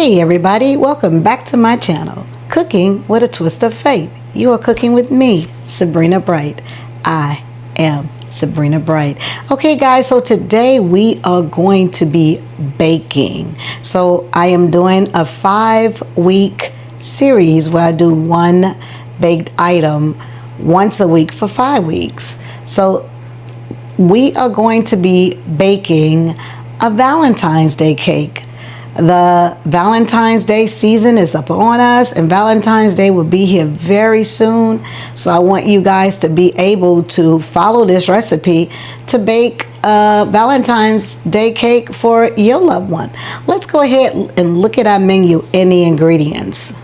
Hey everybody, welcome back to my channel, Cooking with a Twist of Faith. You are cooking with me, Sabrina Bright. I am Sabrina Bright. Okay guys, so today we are going to be baking. So I am doing a 5-week series where I do one baked item once a week for 5 weeks. So we are going to be baking a Valentine's Day cake. The Valentine's Day season is up on us, and Valentine's Day will be here very soon. So I want you guys to be able to follow this recipe to bake a Valentine's Day cake for your loved one. Let's go ahead and look at our menu and the ingredients.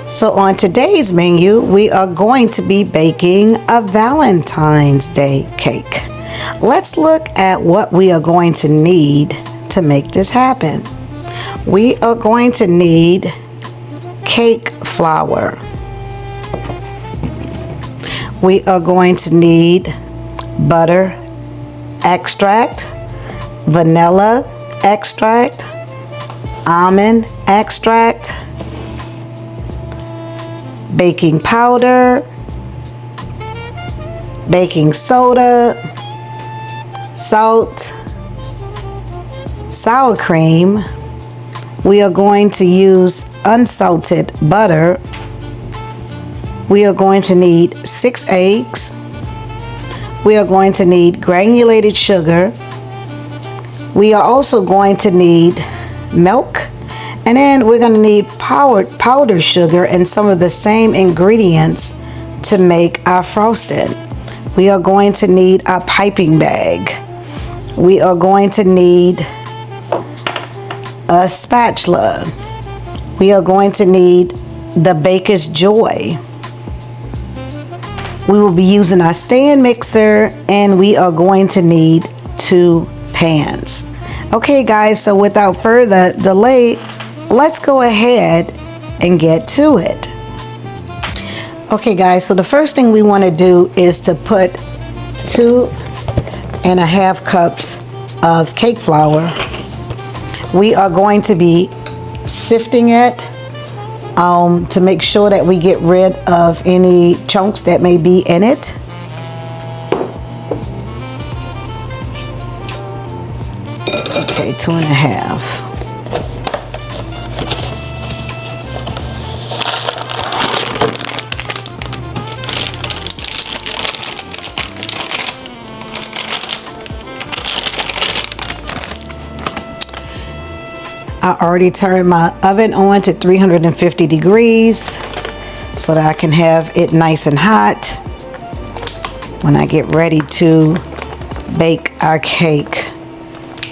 So on today's menu, we are going to be baking a Valentine's Day cake. Let's look at what we are going to need to make this happen. We are going to need cake flour. We are going to need butter extract, vanilla extract, almond extract, baking powder, baking soda, salt, sour cream. We are going to use unsalted butter. We are going to need 6 eggs. We are going to need granulated sugar. We are also going to need milk, and then we're going to need powdered sugar and some of the same ingredients to make our frosting. We are going to need a piping bag. We are going to need a spatula. We are going to need the Baker's Joy. We will be using our stand mixer, and we are going to need 2 pans. Okay guys, so without further delay, let's go ahead and get to it. Okay guys, so the first thing we want to do is to put 2.5 cups of cake flour. We are going to be sifting it to make sure that we get rid of any chunks that may be in it. Okay, 2.5. I already turned my oven on to 350 degrees so that I can have it nice and hot when I get ready to bake our cake.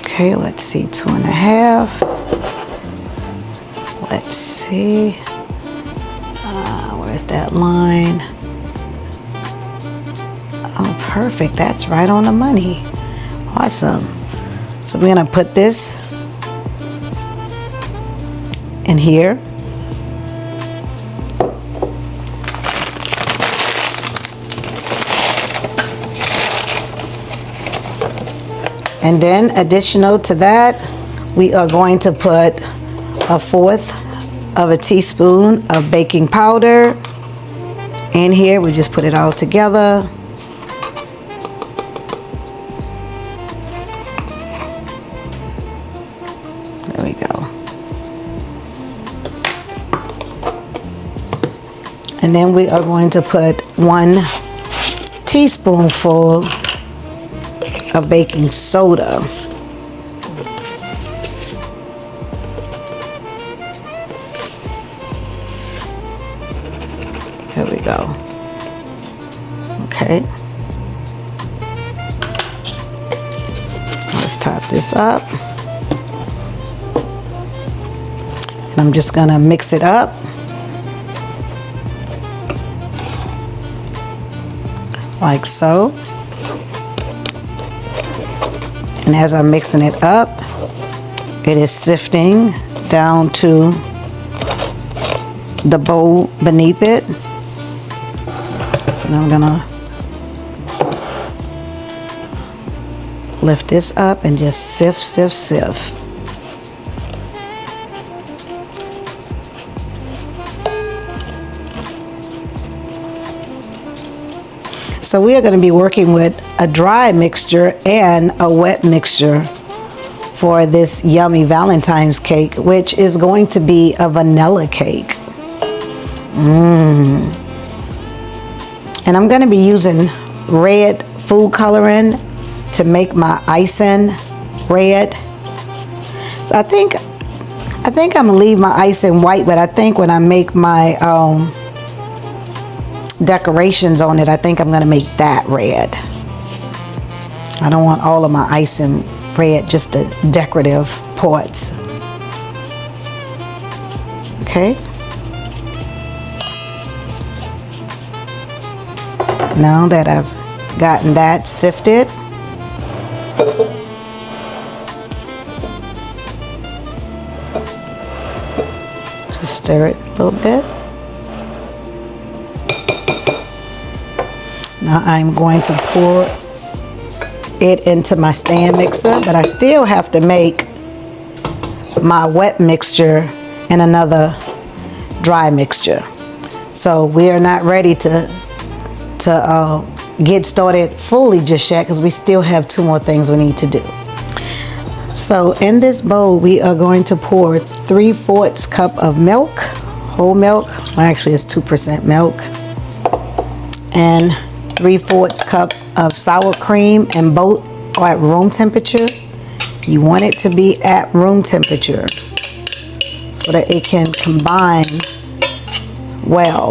Okay, let's see, 2.5. Let's see. Where's that line? Oh, perfect. That's right on the money. Awesome. So we're going to put this in here. And then additional to that, we are going to put 1/4 of a teaspoon of baking powder in here. We just put it all together. There we go. And then we are going to put 1 teaspoonful of baking soda. Here we go. Okay. Let's top this up. And I'm just gonna mix it up. Like so. And as I'm mixing it up, it is sifting down to the bowl beneath it. So now I'm gonna lift this up and just sift. So we are going to be working with a dry mixture and a wet mixture for this yummy Valentine's cake, which is going to be a vanilla cake. And I'm going to be using red food coloring to make my icing red. So I think I'm gonna leave my icing white, but I think when I make my decorations on it, I think I'm gonna make that red. I don't want all of my icing red, just the decorative parts. Okay. Now that I've gotten that sifted, just stir it a little bit. Now I'm going to pour it into my stand mixer, but I still have to make my wet mixture and another dry mixture. So we are not ready to get started fully just yet, because we still have 2 more things we need to do. So in this bowl we are going to pour 3/4 cup of milk, whole milk. Well, actually it's 2% milk, and 3/4 cup of sour cream, and both are at room temperature. You want it to be at room temperature so that it can combine well.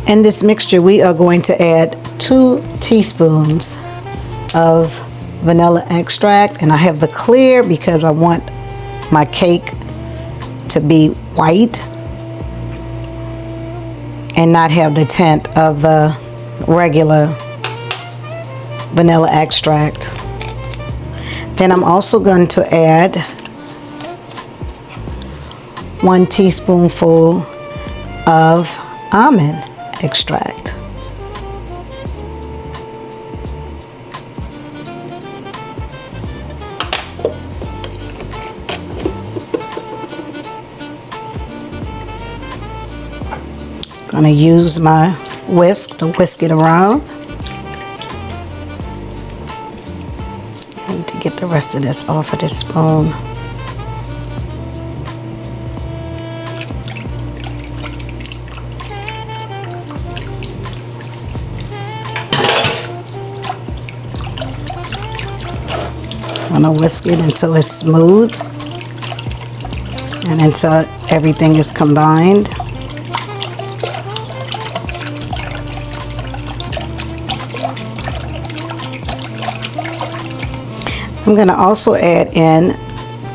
In this mixture, we are going to add 2 teaspoons of vanilla extract, and I have the clear because I want my cake to be white and not have the tint of the regular vanilla extract. Then I'm also going to add 1 teaspoonful of almond extract. I'm going to use my whisk to whisk it around. I need to get the rest of this off of this spoon. I'm going to whisk it until it's smooth and until everything is combined. I'm going to also add in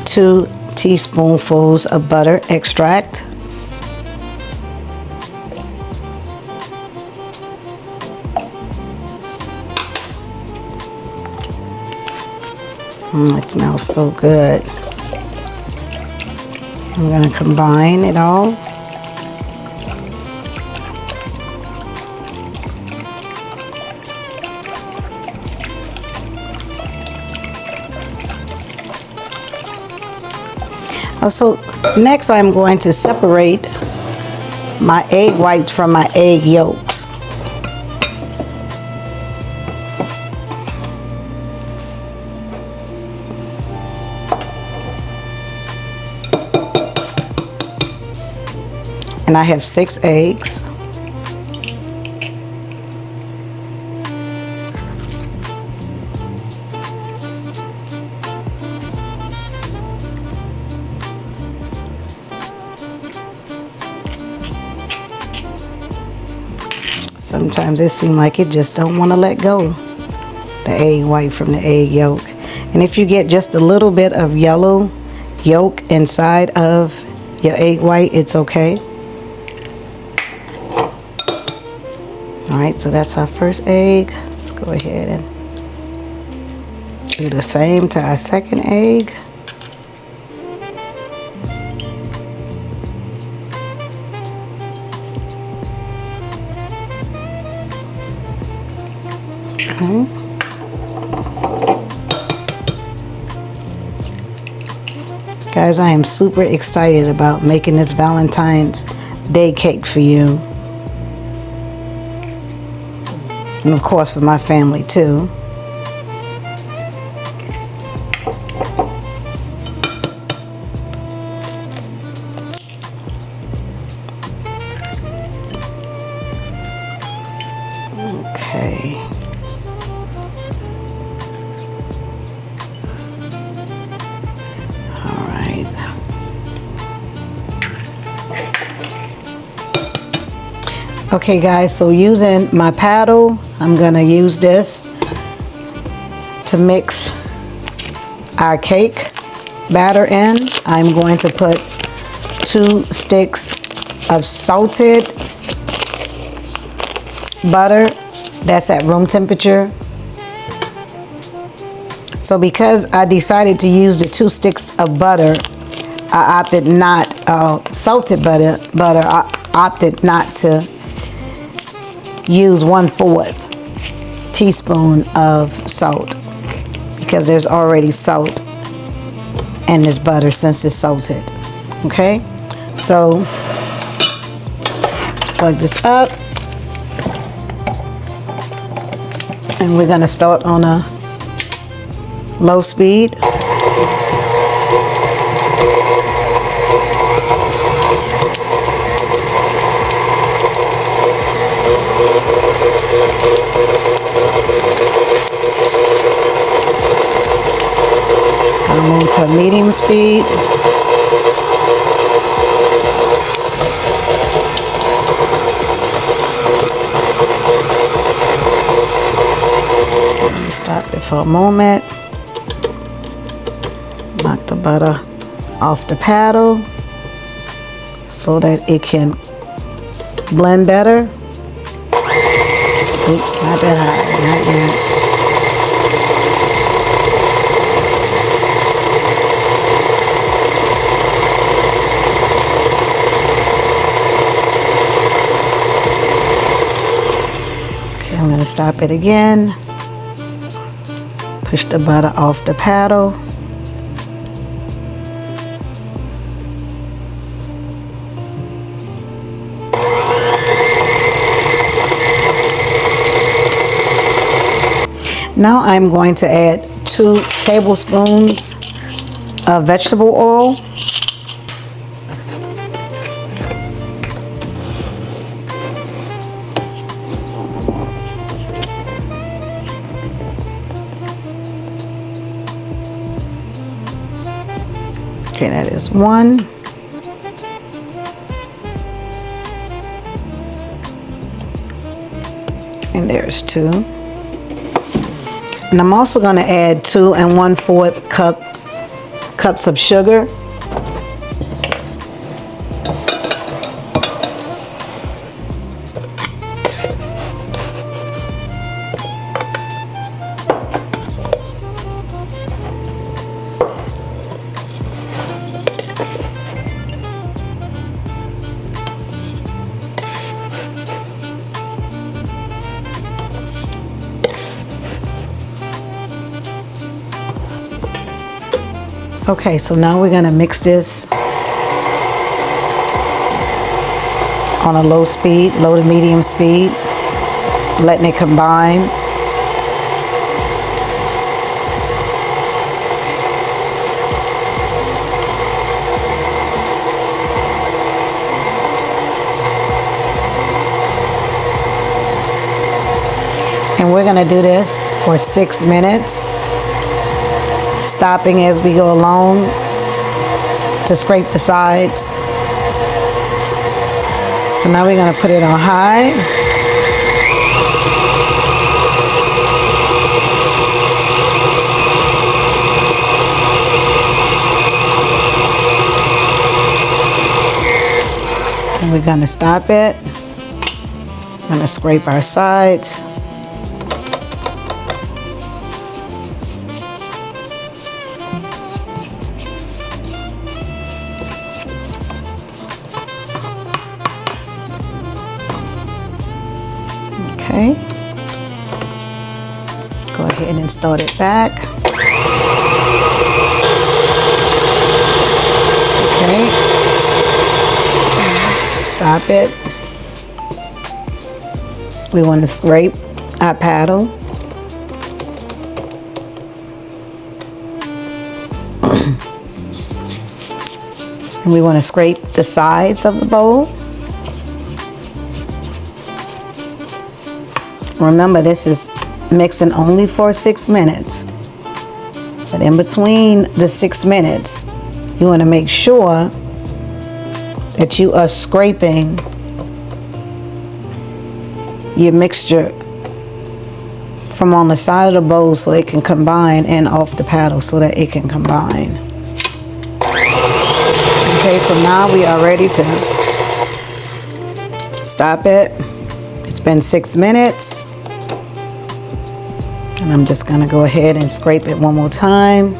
2 teaspoonfuls of butter extract. It smells so good. I'm going to combine it all. Also, next I'm going to separate my egg whites from my egg yolks. And I have 6 eggs. Sometimes it seems like it just don't want to let go, the egg white from the egg yolk. And if you get just a little bit of yellow yolk inside of your egg white, it's okay. Alright, so that's our first egg. Let's go ahead and do the same to our second egg. Okay. Guys, I am super excited about making this Valentine's Day cake for you. And of course for my family too. Okay. All right. Okay guys, so using my paddle, I'm gonna use this to mix our cake batter in. I'm going to put 2 sticks of salted butter that's at room temperature. So because I decided to use the 2 sticks of butter, I opted not salted butter. I opted not to use 1/4 teaspoon of salt because there's already salt in this butter since it's salted. Okay, so let's plug this up. And we're gonna start on a low speed. I'll move to medium speed. Stop it for a moment. Knock the butter off the paddle so that it can blend better. Oops, not that high, not yet. Okay, I'm gonna stop it again. Push the butter off the paddle. Now I'm going to add 2 tablespoons of vegetable oil. Okay, that is 1. And there's 2. And I'm also going to add 2 1/4 cups of sugar. Okay, so now we're going to mix this on a low speed, low to medium speed, letting it combine. And we're going to do this for 6 minutes. Stopping as we go along to scrape the sides. So now we're going to put it on high. And we're going to stop it. We're going to scrape our sides. Okay, go ahead and start it back. stop it. We want to scrape our paddle. And we want to scrape the sides of the bowl. Remember, this is mixing only for 6 minutes. But in between the 6 minutes, you want to make sure that you are scraping your mixture from on the side of the bowl so it can combine, and off the paddle so that it can combine. Okay, so now we are ready to stop it. It's been 6 minutes. And I'm just gonna go ahead and scrape it one more time.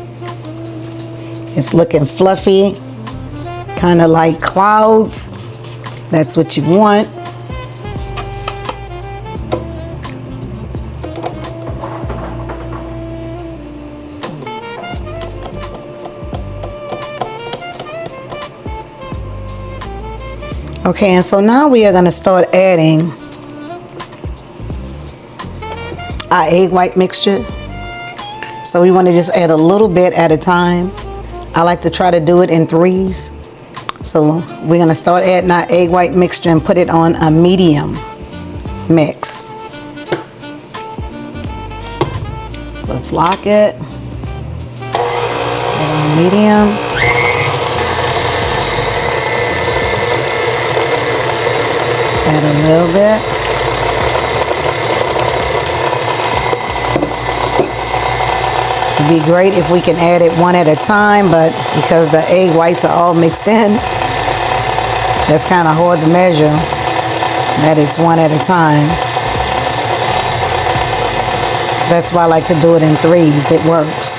It's looking fluffy, kind of like clouds. That's what you want. Okay, and so now we are gonna start adding our egg white mixture. So we want to just add a little bit at a time. I like to try to do it in threes. So we're going to start adding our egg white mixture and put it on a medium mix. So let's lock it. Put it on medium. Add a little bit. It'd be great if we can add it one at a time, but because the egg whites are all mixed in, that's kind of hard to measure. That is one at a time. So that's why I like to do it in threes. It works.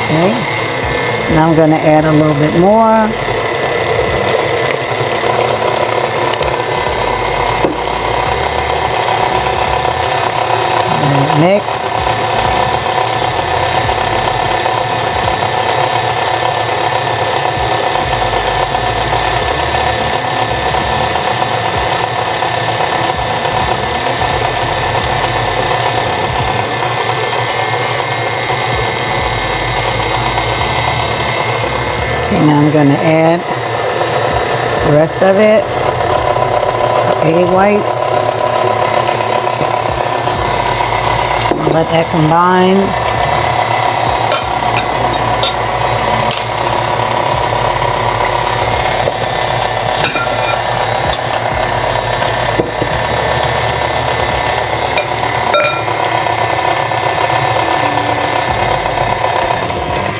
Okay. Now I'm going to add a little bit more. Mix. Okay, now I'm going to add the rest of it, egg whites. Let that combine.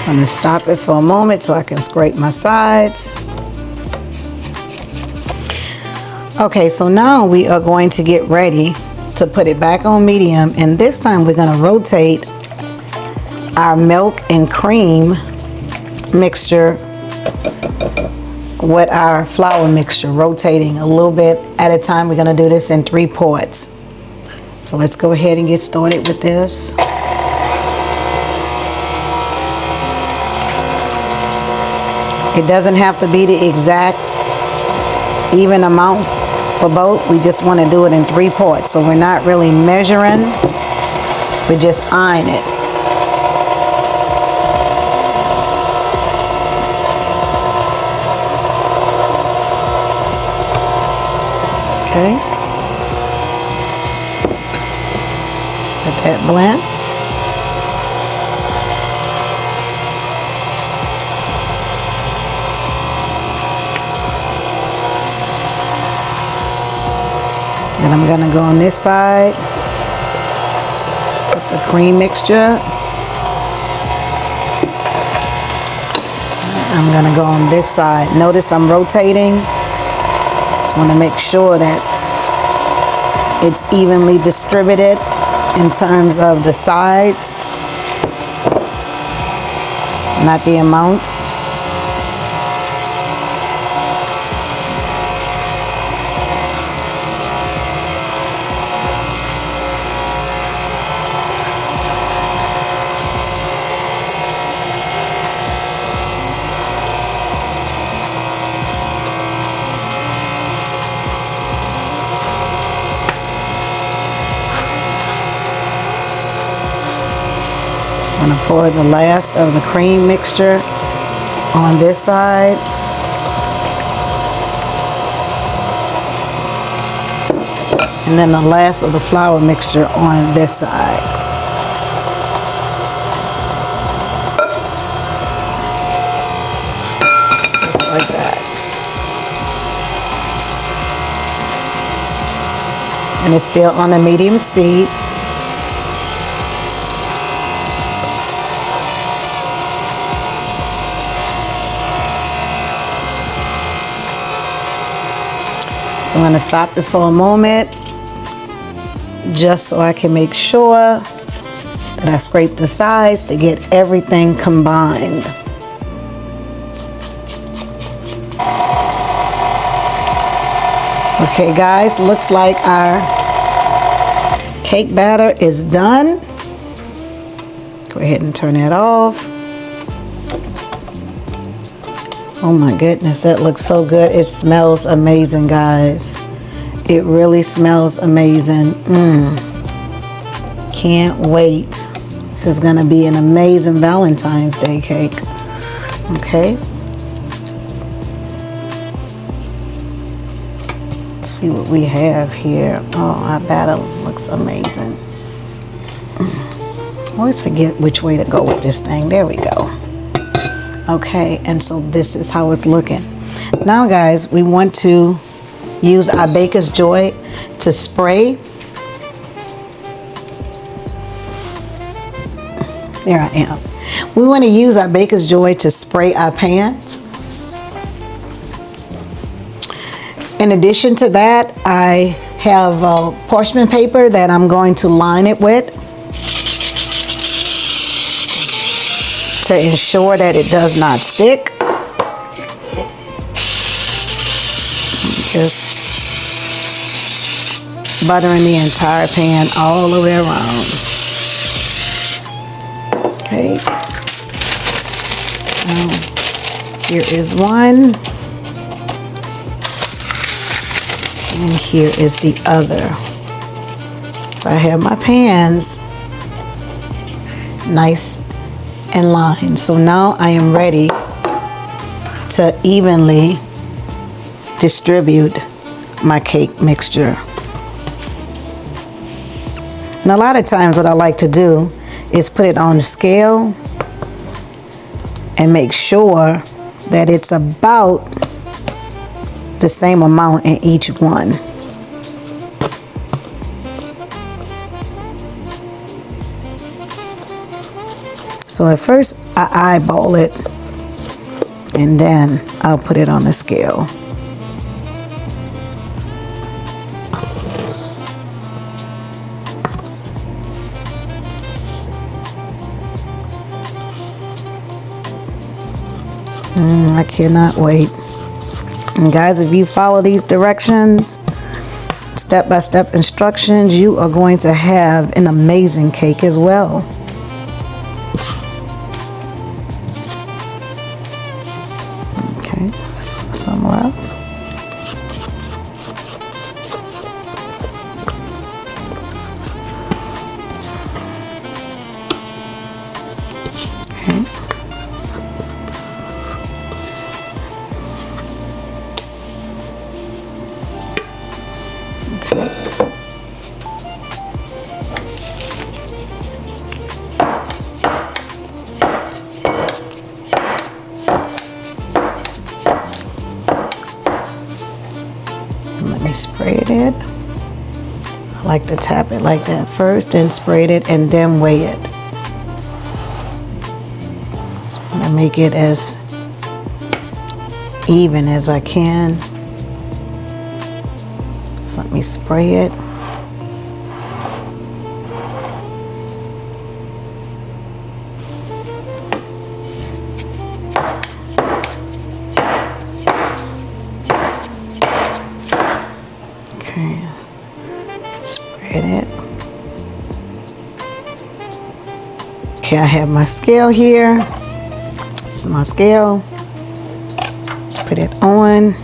I'm going to stop it for a moment so I can scrape my sides. Okay, so now we are going to get ready to put it back on medium, and this time we're going to rotate our milk and cream mixture with our flour mixture, rotating a little bit at a time. We're going to do this in 3 parts. So let's go ahead and get started with this. It doesn't have to be the exact even amount for both. We just want to do it in 3 parts, so we're not really measuring, we're just eyeing it. Okay, let that blend. Then I'm going to go on this side, put the cream mixture. I'm going to go on this side. Notice I'm rotating. Just want to make sure that it's evenly distributed in terms of the sides, not the amount. I'm going to pour the last of the cream mixture on this side. And then the last of the flour mixture on this side. Just like that. And it's still on a medium speed. So I'm going to stop it for a moment, just so I can make sure that I scrape the sides to get everything combined. Okay guys, looks like our cake batter is done. Go ahead and turn that off. Oh my goodness, that looks so good. It smells amazing, guys. It really smells amazing. Can't wait. This is gonna be an amazing Valentine's Day cake. Okay. Let's see what we have here. Oh, our batter looks amazing. I always forget which way to go with this thing. There we go. Okay, and so this is how it's looking. Now guys, we want to use our Baker's Joy to spray. There I am. We want to use our Baker's Joy to spray our pans. In addition to that, I have parchment paper that I'm going to line it with to ensure that it does not stick. Just buttering the entire pan all the way around. Okay. Here is one. And here is the other. So I have my pans nice and lined. So now I am ready to evenly distribute my cake mixture. And a lot of times what I like to do is put it on the scale and make sure that it's about the same amount in each one. So at first I eyeball it and then I'll put it on the scale. I cannot wait. And guys, if you follow these directions, step-by-step instructions, you are going to have an amazing cake as well. Okay, some left. Okay. Let me spray it in. I like to tap it like that first, then spray it and then weigh it. Just want to make it as even as I can. So let me spray it. Okay, spread it. Okay, I have my scale here. This is my scale. Let's put it on.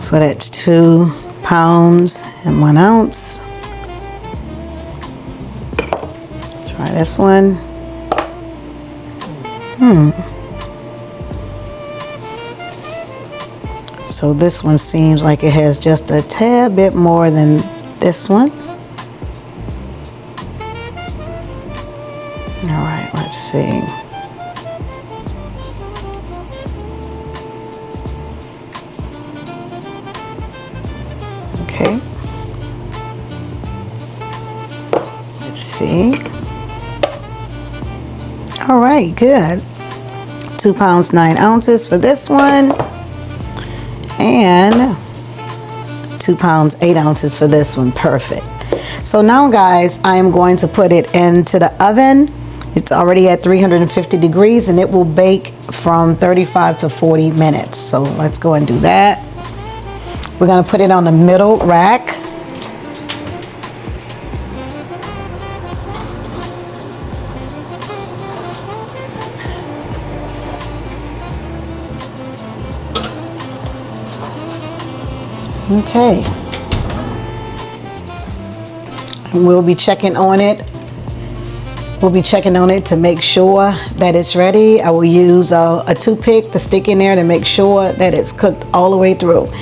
So that's 2 pounds and 1 ounce. Try this one. So this one seems like it has just a tad bit more than this one. All right, let's see. Okay. Let's see. All right, good. 2 pounds, 9 ounces for this one. And 2 pounds, 8 ounces for this one. Perfect. So now, guys, I am going to put it into the oven. It's already at 350 degrees and it will bake from 35 to 40 minutes. So let's go and do that. We're going to put it on the middle rack. Okay. And we'll be checking on it. We'll be checking on it to make sure that it's ready. I will use a toothpick to stick in there to make sure that it's cooked all the way through.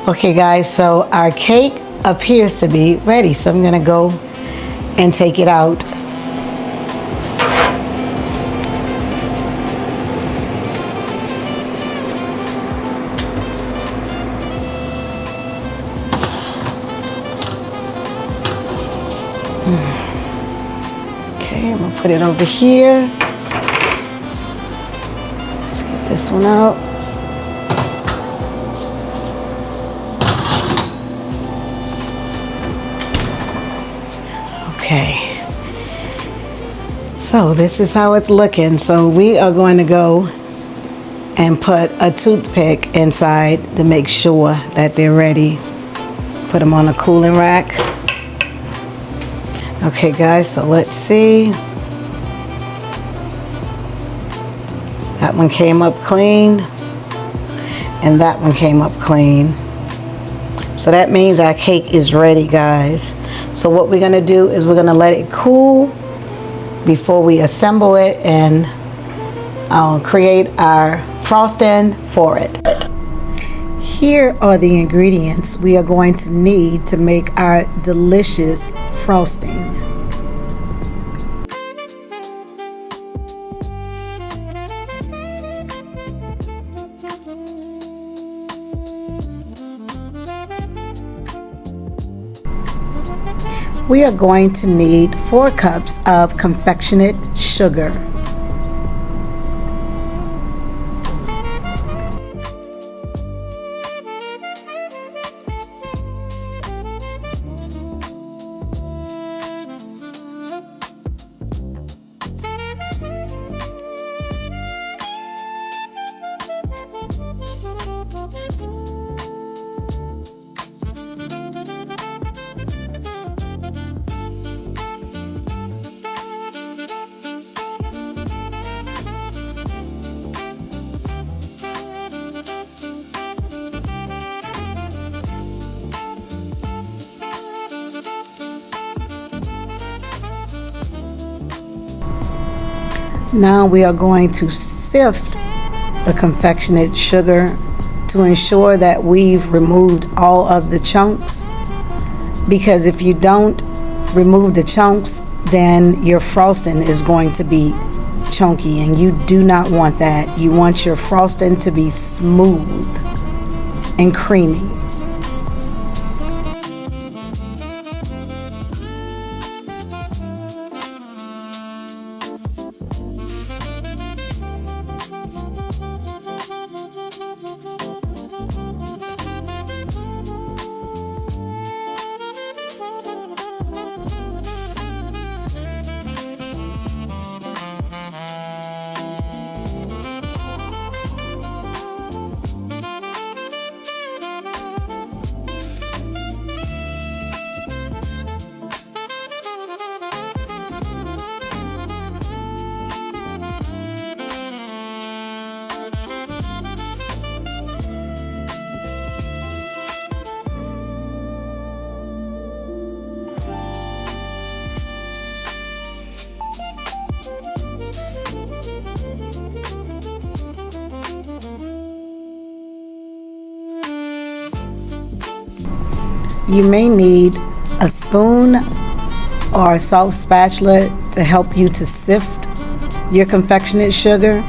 Okay, guys, so our cake appears to be ready. So I'm gonna go and take it out. Okay, I'm gonna put it over here. Let's get this one out. Okay. So this is how it's looking. So we are going to go and put a toothpick inside to make sure that they're ready. Put them on a cooling rack. Okay, guys, so let's see. That one came up clean, and that one came up clean. So that means our cake is ready, guys. So what we're gonna do is we're gonna let it cool before we assemble it and create our frosting for it. Here are the ingredients we are going to need to make our delicious frosting. We are going to need 4 cups of confectionate sugar. Now we are going to sift the confectionate sugar to ensure that we've removed all of the chunks, because if you don't remove the chunks, then your frosting is going to be chunky, and you do not want that. You want your frosting to be smooth and creamy. you may need a spoon or a soft spatula to help you to sift your confectionate sugar.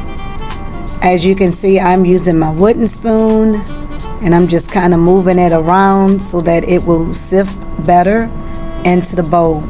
As you can see, I'm using my wooden spoon and I'm just kind of moving it around so that it will sift better into the bowl.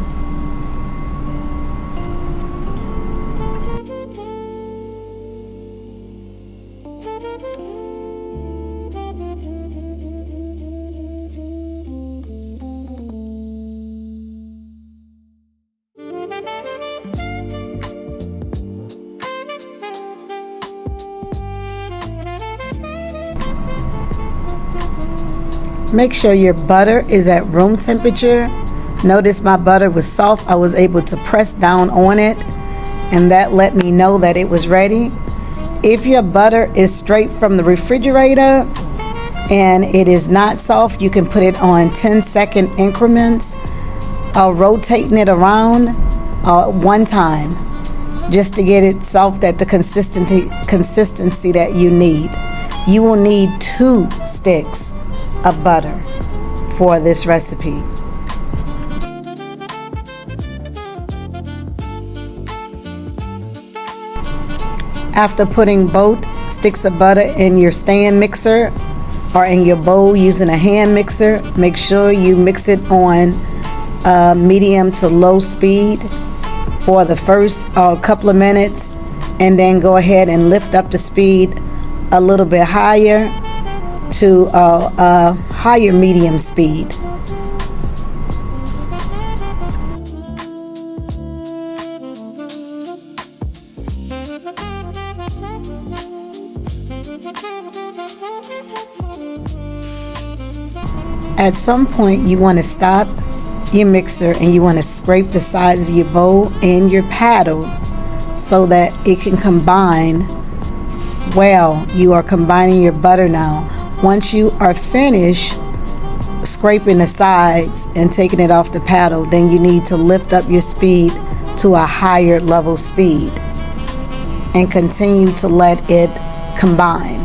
Make sure your butter is at room temperature. Notice my butter was soft. I was able to press down on it, and that let me know that it was ready. If your butter is straight from the refrigerator and it is not soft, you can put it on 10-second increments, rotating it around one time just to get it soft at the consistency that you need. You will need 2 sticks of butter for this recipe. After putting both sticks of butter in your stand mixer or in your bowl using a hand mixer, make sure you mix it on medium to low speed for the first couple of minutes, and then go ahead and lift up the speed a little bit higher to a higher medium speed. At some point you want to stop your mixer and you want to scrape the sides of your bowl and your paddle so that it can combine well. You are combining your butter now. Once you are finished scraping the sides and taking it off the paddle, then you need to lift up your speed to a higher level speed and continue to let it combine.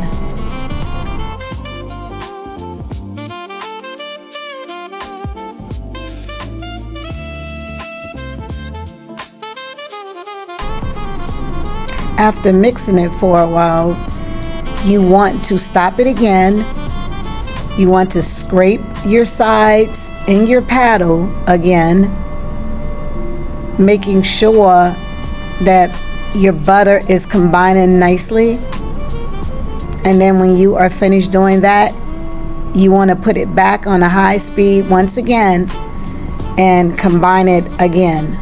After mixing it for a while, you want to stop it again. You want to scrape your sides in your paddle again, making sure that your butter is combining nicely. And then when you are finished doing that, you want to put it back on a high speed once again and combine it again.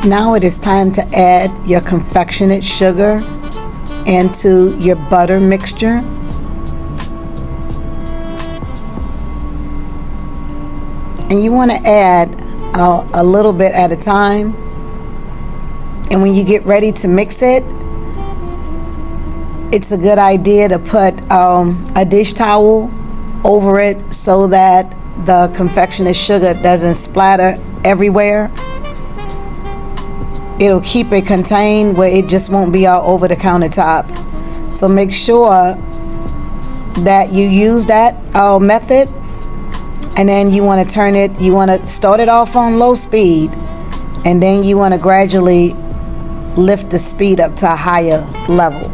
Now it is time to add your confectionate sugar into your butter mixture. And you want to add a little bit at a time. And when you get ready to mix it, it's a good idea to put a dish towel over it so that the confectionate sugar doesn't splatter everywhere. It'll keep it contained where it just won't be all over the countertop. So make sure that you use that method, and then you want to turn it, you want to start it off on low speed, and then you want to gradually lift the speed up to a higher level.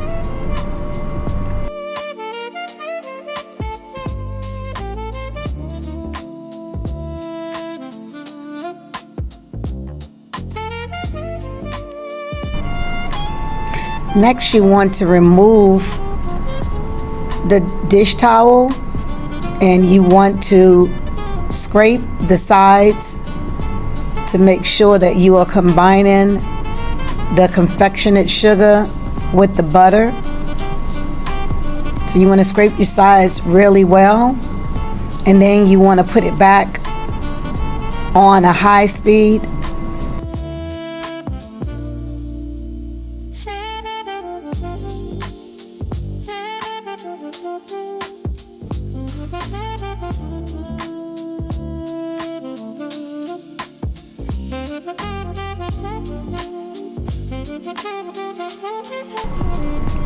Next, you want to remove the dish towel and you want to scrape the sides to make sure that you are combining the confectionate sugar with the butter. So you want to scrape your sides really well, and then you want to put it back on a high speed.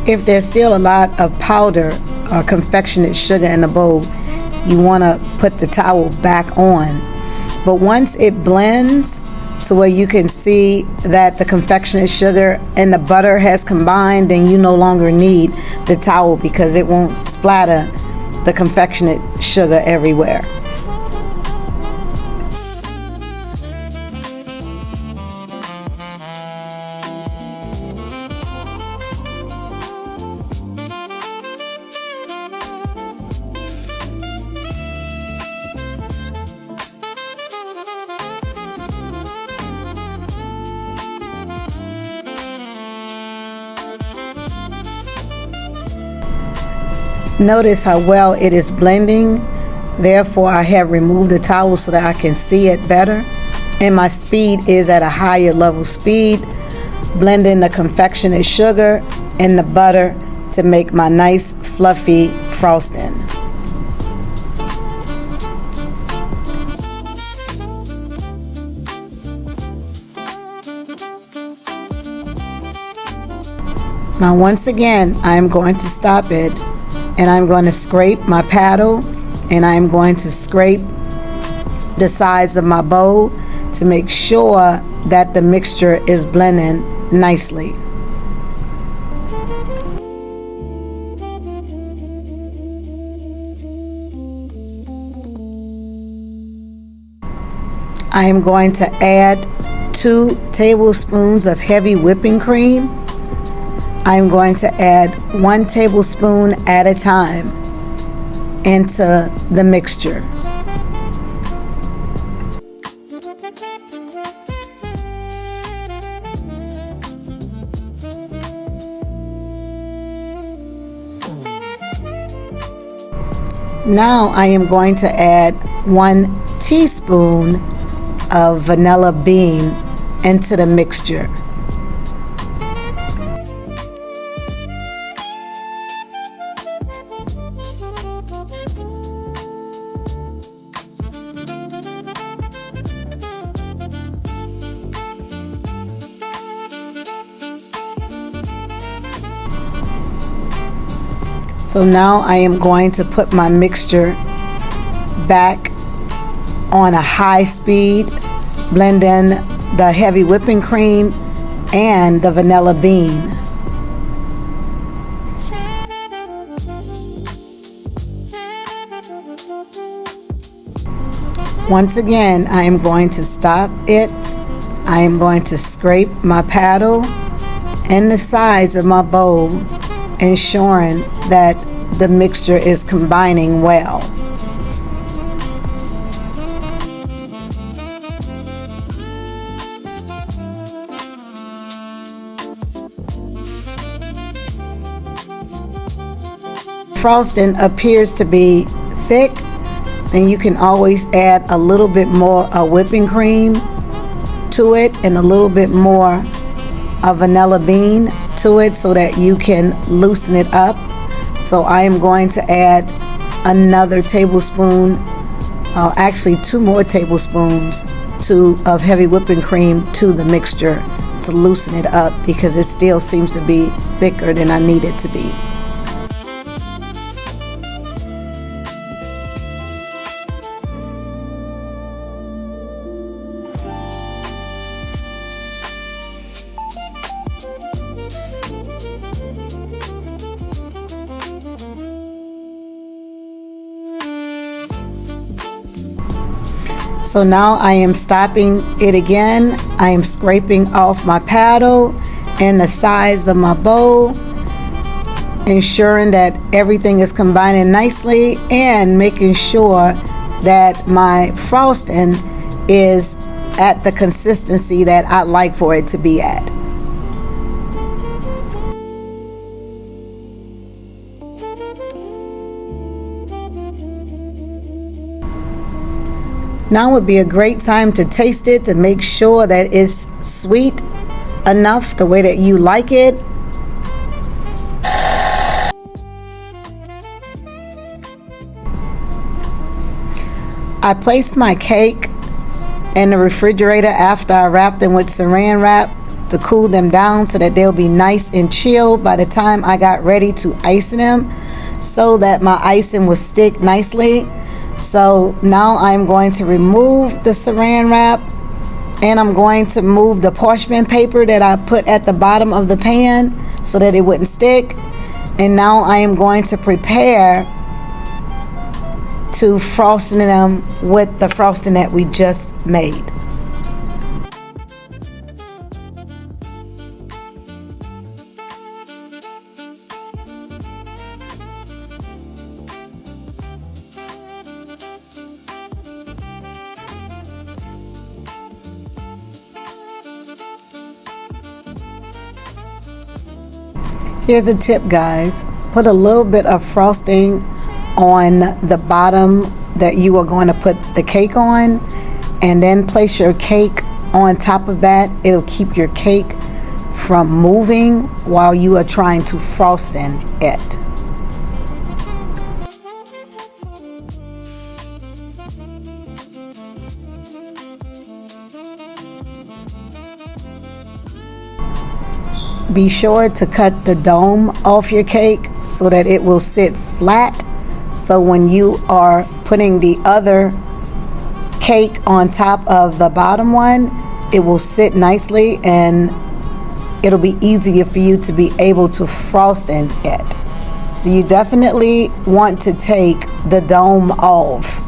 If there's still a lot of powder or confectionate sugar in the bowl, you want to put the towel back on. But once it blends to where you can see that the confectionate sugar and the butter has combined, then you no longer need the towel because it won't splatter the confectionate sugar everywhere. Notice how well it is blending. Therefore, I have removed the towel so that I can see it better. And my speed is at a higher level speed, blending the confectionate sugar and the butter to make my nice fluffy frosting. Now once again, I'm going to stop it and I'm going to scrape my paddle and I'm going to scrape the sides of my bowl to make sure that the mixture is blending nicely. I am going to add 2 tablespoons of heavy whipping cream. I'm going to add 1 tablespoon at a time into the mixture. Now I am going to add 1 teaspoon of vanilla bean into the mixture. So now I am going to put my mixture back on a high speed, blend in the heavy whipping cream and the vanilla bean. Once again, I am going to stop it. I am going to scrape my paddle and the sides of my bowl, ensuring that the mixture is combining well. Frosting appears to be thick, then you can always add a little bit more whipping cream to it and a little bit more vanilla bean to it so that you can loosen it up. So I am going to add another tablespoon, actually 2 more tablespoons of heavy whipping cream to the mixture to loosen it up because it still seems to be thicker than I need it to be. So now I am stopping it again. I am scraping off my paddle and the sides of my bowl, ensuring that everything is combining nicely and making sure that my frosting is at the consistency that I like for it to be at. Now would be a great time to taste it to make sure that it's sweet enough the way that you like it. I placed my cake in the refrigerator after I wrapped them with saran wrap to cool them down so that they'll be nice and chilled by the time I got ready to ice them, so that my icing will stick nicely. So now I'm going to remove the saran wrap, and I'm going to move the parchment paper that I put at the bottom of the pan so that it wouldn't stick. And now I am going to prepare to frosting them with the frosting that we just made. Here's a tip, guys. Put a little bit of frosting on the bottom that you are going to put the cake on, and then place your cake on top of that. It'll keep your cake from moving while you are trying to frost it. Be sure to cut the dome off your cake so that it will sit flat. So when you are putting the other cake on top of the bottom one, it will sit nicely and it'll be easier for you to be able to frost in it. So you definitely want to take the dome off.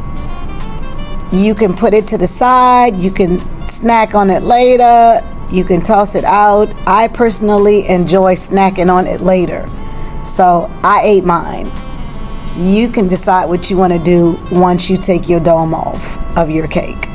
You can put it to the side, you can snack on it later, you can toss it out. I personally enjoy snacking on it later, so I ate mine. So you can decide what you want to do once you take your dome off of your cake.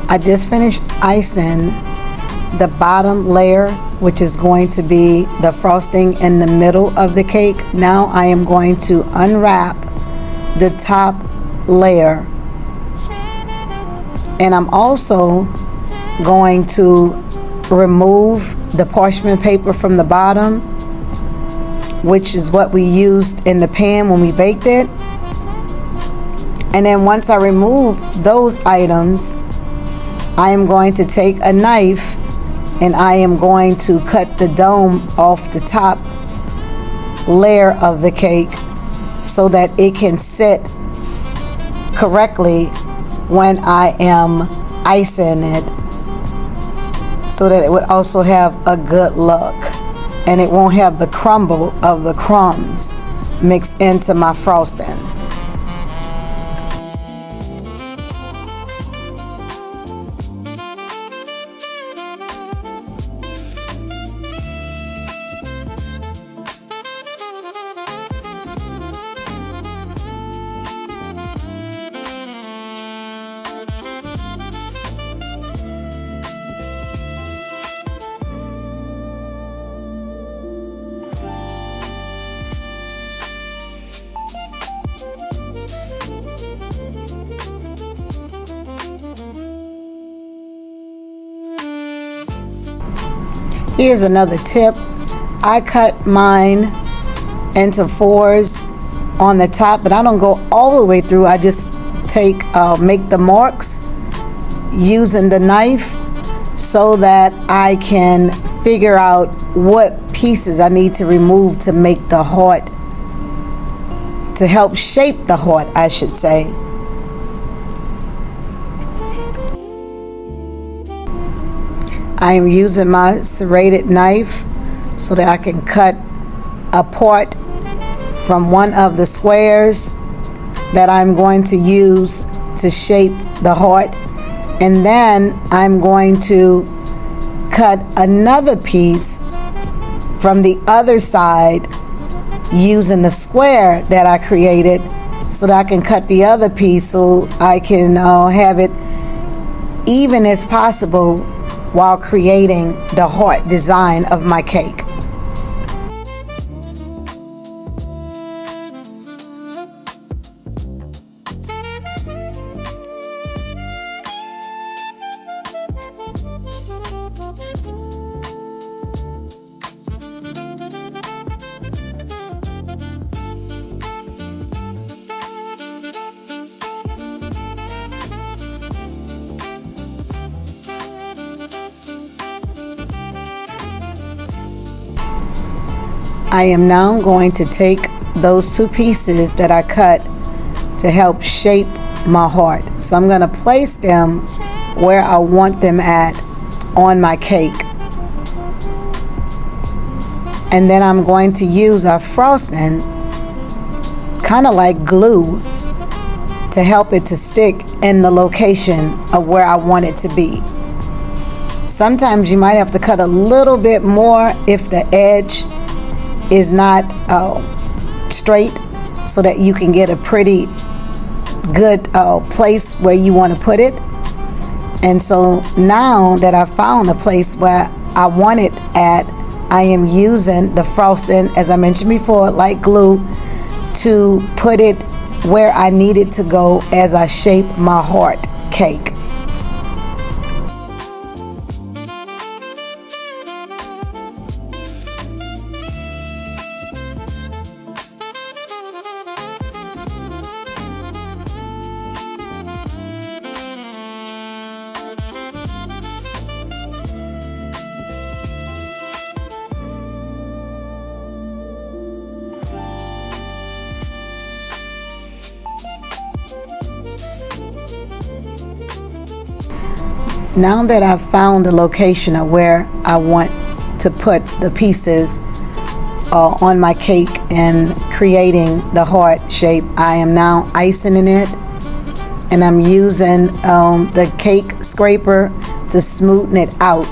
I just finished icing the bottom layer, which is going to be the frosting in the middle of the cake. Now I am going to unwrap the top layer, and I'm also going to remove the parchment paper from the bottom, which is what we used in the pan when we baked it. And then once I remove those items, I am going to take a knife and I am going to cut the dome off the top layer of the cake so that it can sit correctly when I am icing it, so that it would also have a good look and it won't have the crumble of the crumbs mixed into my frosting. Here's another tip. I cut mine into fours on the top, but I don't go all the way through. I just make the marks using the knife so that I can figure out what pieces I need to remove to make the heart, to help shape the heart, I should say. I am using my serrated knife so that I can cut a part from one of the squares that I'm going to use to shape the heart. And then I'm going to cut another piece from the other side using the square that I created so that I can cut the other piece so I can have it even as possible while creating the heart design of my cake. I am now going to take those two pieces that I cut to help shape my heart. So I'm going to place them where I want them at on my cake. And then I'm going to use a frosting, kind of like glue, to help it to stick in the location of where I want it to be. Sometimes you might have to cut a little bit more if the edge is not straight, so that you can get a pretty good place where you want to put it. And so now that I've found a place where I want it at, I am using the frosting, as I mentioned before, like glue, to put it where I need it to go as I shape my heart cake. Now that I've found the location of where I want to put the pieces on my cake and creating the heart shape, I am now icing it, and I'm using the cake scraper to smoothen it out.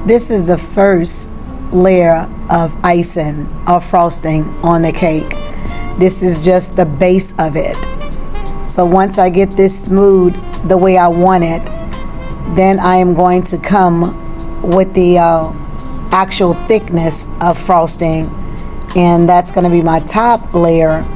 This is the first layer of icing or frosting on the cake. This is just the base of it. So once I get this smooth the way I want it, then I am going to come with the actual thickness of frosting, and that's going to be my top layer.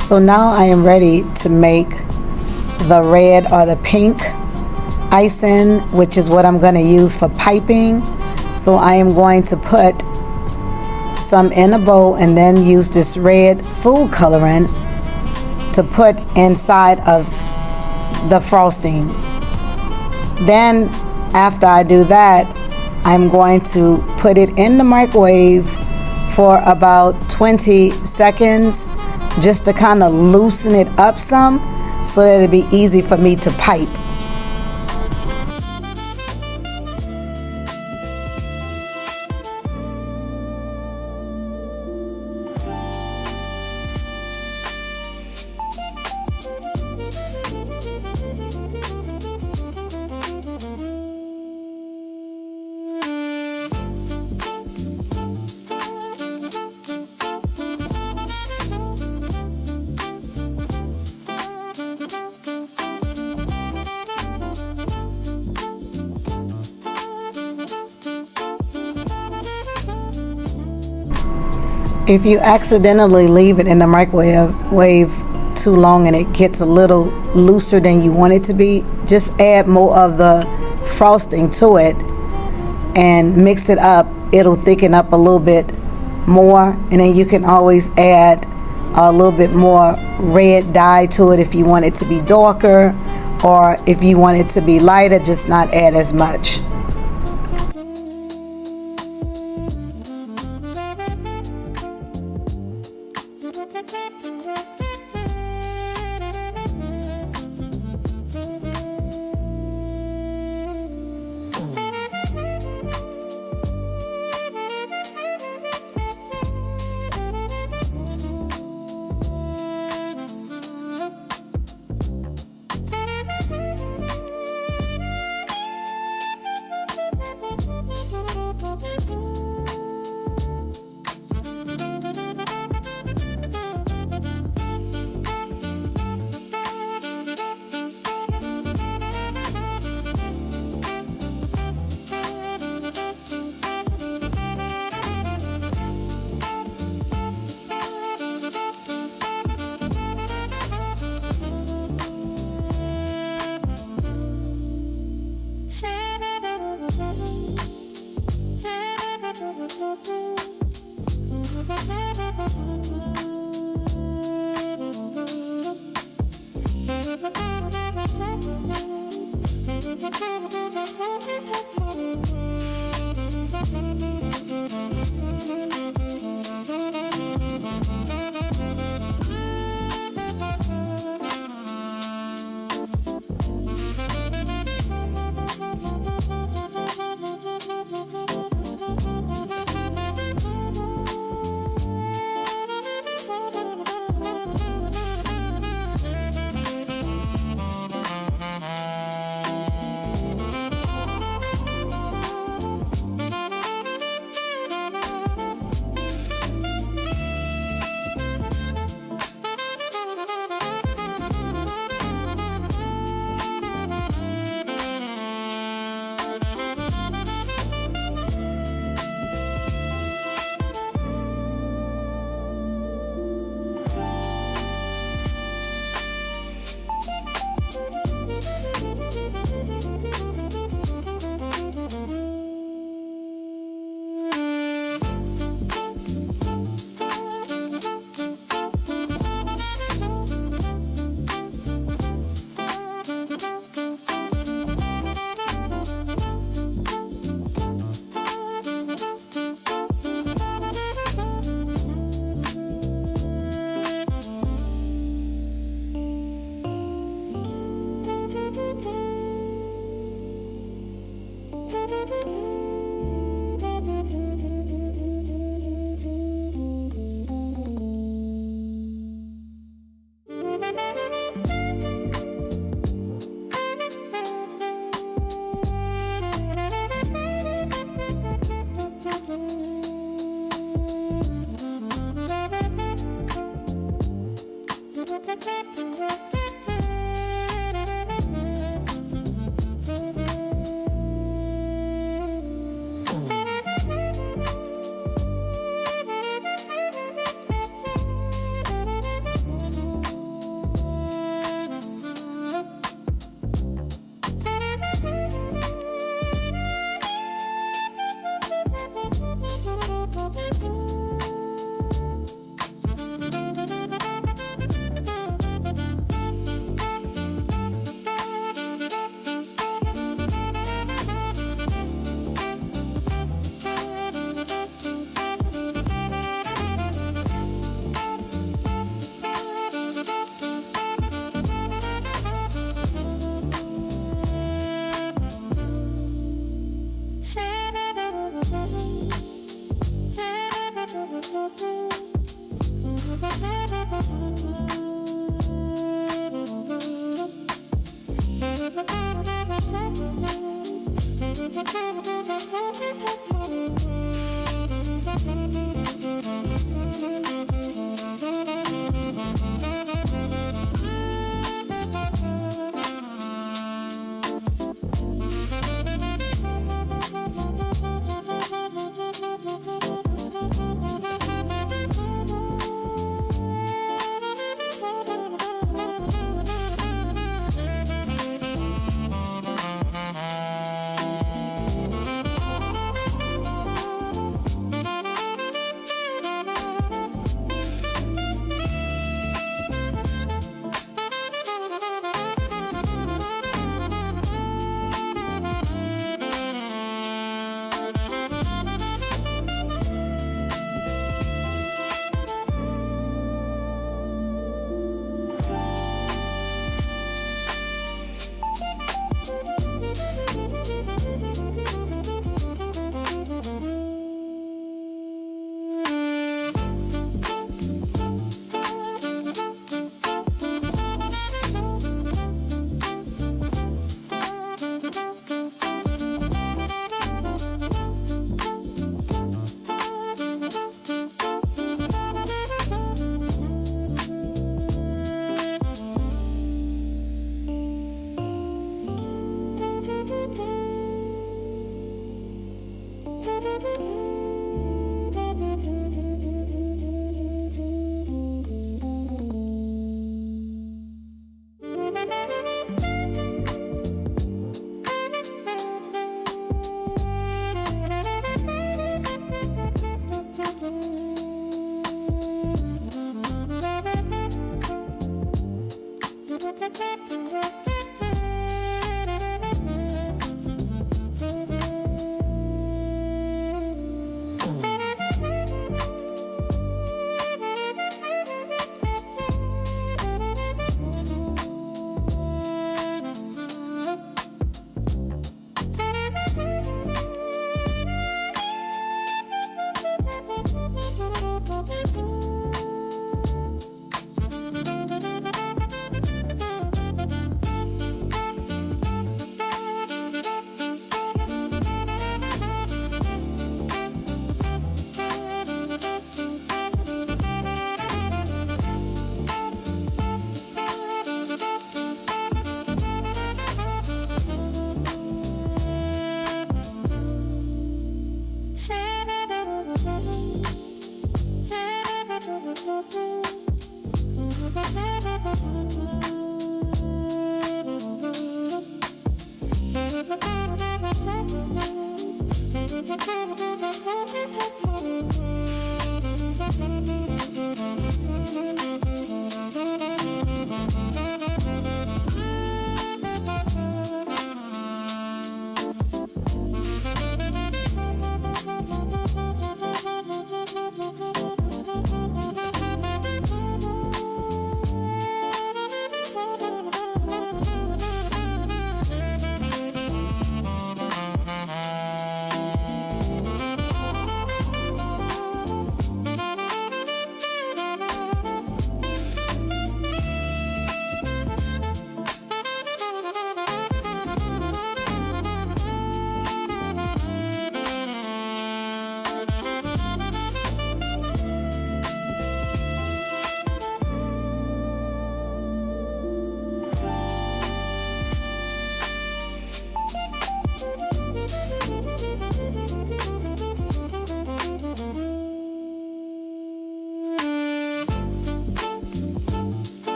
So now I am ready to make the red or the pink icing, which is what I'm going to use for piping. So I am going to put some in a bowl and then use this red food coloring to put inside of the frosting. Then after I do that, I'm going to put it in the microwave for about 20 seconds just to kind of loosen it up some so that it'll be easy for me to pipe. If you accidentally leave it in the microwave too long and it gets a little looser than you want it to be, just add more of the frosting to it and mix it up. It'll thicken up a little bit more, and then you can always add a little bit more red dye to it if you want it to be darker, or if you want it to be lighter, just not add as much.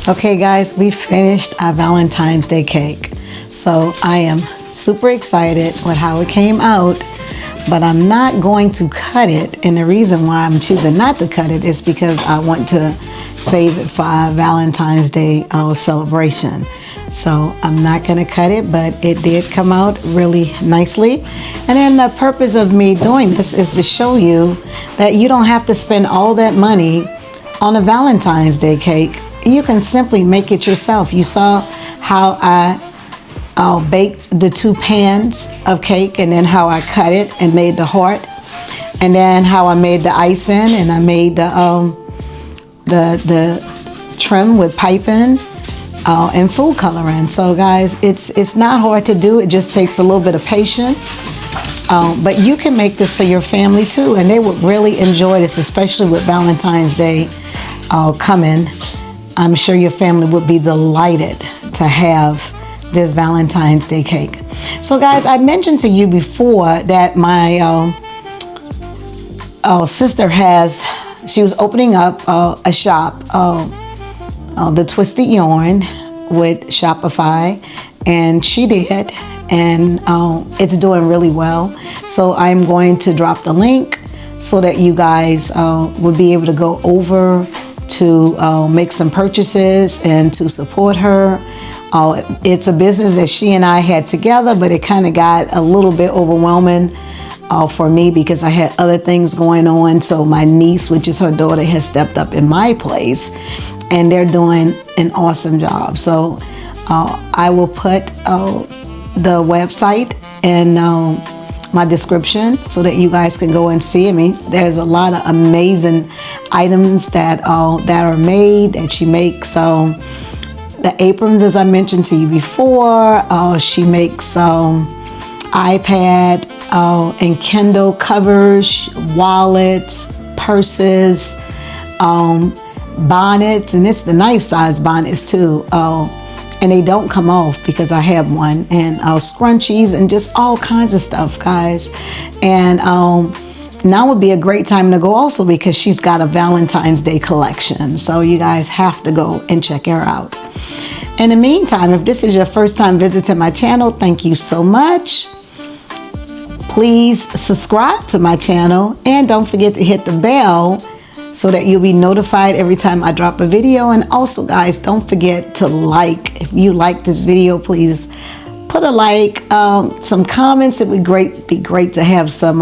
Okay guys, we finished our Valentine's Day cake. So I am super excited with how it came out. but I'm not going to cut it. And the reason why I'm choosing not to cut it is because I want to save it for our Valentine's Day celebration. So I'm not going to cut it, but it did come out really nicely. And then the purpose of me doing this is to show you that you don't have to spend all that money on a Valentine's Day cake. You can simply make it yourself. You saw how I baked the 2 pans of cake, and then how I cut it and made the heart, and then how I made the icing, and I made the trim with piping and food coloring. So guys, it's not hard to do. It just takes a little bit of patience. But you can make this for your family too, and they would really enjoy this, especially with Valentine's Day coming. I'm sure your family would be delighted to have this Valentine's Day cake. So guys, I mentioned to you before that my sister she was opening up a shop, the Twisted Yarn with Shopify, and she did, and it's doing really well. So I'm going to drop the link so that you guys will be able to go over to make some purchases and to support her. It's a business that she and I had together, but it kind of got a little bit overwhelming for me because I had other things going on. So my niece, which is her daughter, has stepped up in my place, and they're doing an awesome job. So I will put the website in my description so that you guys can go and see. I mean, there's a lot of amazing items that are made that she makes. The aprons, as I mentioned to you before, she makes iPad and Kindle covers, wallets, purses, bonnets, and it's the nice size bonnets too. And they don't come off because I have one, and scrunchies and just all kinds of stuff, guys. And now would be a great time to go also because she's got a Valentine's Day collection. So you guys have to go and check her out. In the meantime, if this is your first time visiting my channel, thank you so much. Please subscribe to my channel, and don't forget to hit the bell so that you'll be notified every time I drop a video. And also guys, don't forget to like. If you like this video, please put a like, some comments. It would be great to have some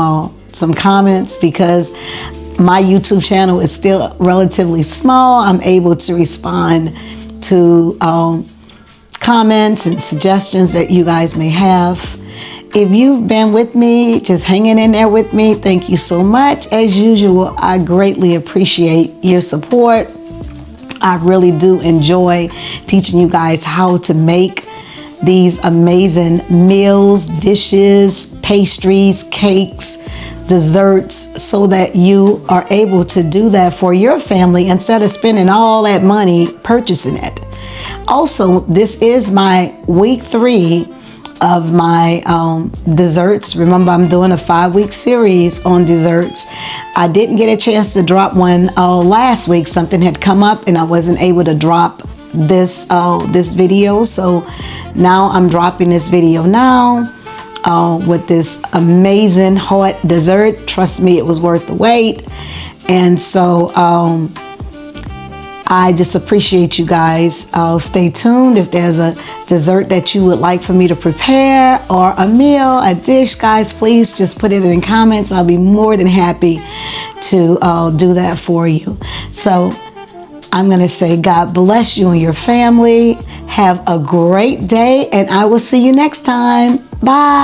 comments because my YouTube channel is still relatively small. I'm able to respond to comments and suggestions that you guys may have. If you've been with me, just hanging in there with me, thank you so much. As usual, I greatly appreciate your support. I really do enjoy teaching you guys how to make these amazing meals, dishes, pastries, cakes, desserts, so that you are able to do that for your family instead of spending all that money purchasing it. Also, this is my week 3 of my desserts. Remember, I'm doing a 5-week series on desserts. I didn't get a chance to drop one last week. Something had come up and I wasn't able to drop this video. So now I'm dropping this video now with this amazing hot dessert. Trust me, it was worth the wait. And so I just appreciate you guys. Stay tuned. If there's a dessert that you would like for me to prepare, or a meal, a dish, guys, please just put it in the comments. I'll be more than happy to do that for you. So I'm going to say God bless you and your family. Have a great day, and I will see you next time. Bye.